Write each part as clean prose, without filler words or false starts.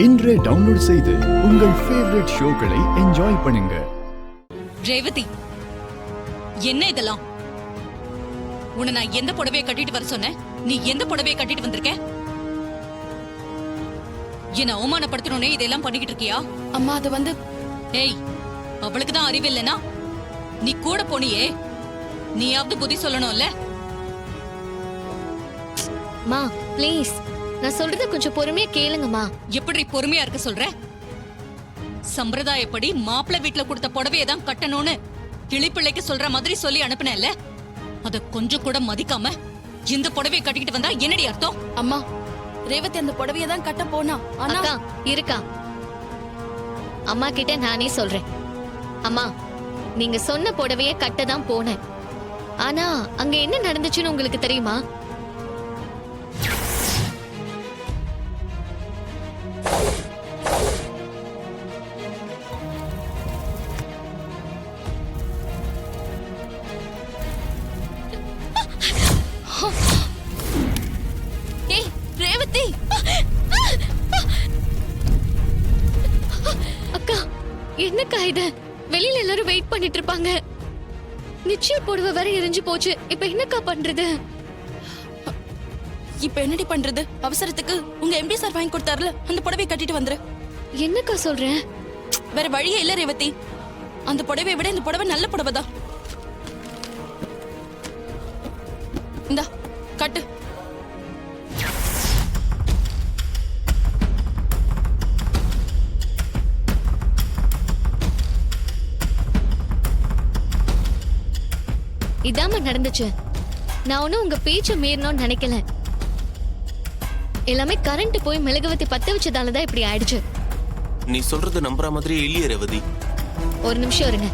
இன்றே டவுன்லோட் செய்து உங்கள் ஃபேவரட் ஷோக்களை என்ஜாய் பண்ணுங்க. ரேவதி, என்ன இதெல்லாம்? உன்னை நான் எந்த புடவையை கட்டிட்டு வர சொன்னேன்? நீ எந்த புடவையை கட்டிட்டு வந்திருக்க? என்ன அவமானப்படுத்தணும்னே இதெல்லாம் பண்ணிக்கிட்டு இருக்கியா? அம்மா அது வந்து ஏய், அவளுக்கு தான் அறிவு இல்லைனா நீ கூட போனியே, நீயாவது புத்தி சொல்லணும்ல? மா ப்ளீஸ், நான் சொல்றத கொஞ்சம் பொறுமையா கேளுங்கம்மா. எப்படி பொறுமையா இருக்க சொல்ற? சம்பிரதாயப்படி மாப்பிள்ளை வீட்டுல கொடுத்த புடவையை தான் கட்டணும்னு கிளிப்பிள்ளைக்கு சொல்ற மாதிரி சொல்லி அனுப்புனேன்ல, அத கொஞ்சம் கூட மதிக்காம இந்த புடவையை கட்டிக்கிட்டு வந்தா என்னடி அர்த்தம்? அம்மா, ரேவதி அந்த புடவையை தான் கட்ட போனா. ஆனா அக்கா இருக்கா, அம்மா கிட்ட நானே சொல்றேன். அம்மா, நீங்க சொன்ன புடவைய கட்ட தான் போனேன். ஆனா அங்க என்ன நடந்துச்சுன்னு உங்களுக்கு தெரியுமா? ஏய் ரேவதி, அக்கா என்னக்கா இது? வெளியில எல்லாரும் வெயிட் பண்ணிட்டு இருப்பாங்க. நிச்சயம் புடவை வரை எரிஞ்சு போச்சு. இப்ப என்னக்கா பண்றது? இப்ப என்னடி பண்றது? அவசரத்துக்கு உங்க எம்டி சார் வாங்கி கொடுத்தாருல, அந்த புடவையை கட்டிட்டு வந்துரு. என்னக்கா சொல்றேன்? வேற வழியே இல்ல ரேவதி. அந்த புடவையை விட இந்த புடவை நல்ல புடவை தான். இந்தா கட்டு. இதாம நடந்துச்சு. நான் ஒன்னும் உங்க பேச்ச மீறணும்னு நினைக்கல. எல்லாமே கரண்ட் போய் மெழுகுவத்தி பத்த வச்சதாலதான் இப்படி ஆயிடுச்சு. நீ சொல்றது நம்புற மாதிரி இல்லையே ரேவதி. ஒரு நிமிஷம் இருங்க.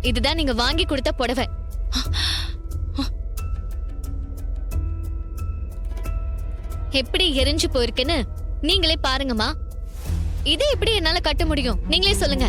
இதுதான் நீங்க வாங்கி கொடுத்த புடவை. எப்படி எரிஞ்சு போயிருக்குன்னு நீங்களே பாருங்கம்மா. இதை எப்படி என்னால கட்ட முடியும்? நீங்களே சொல்லுங்க.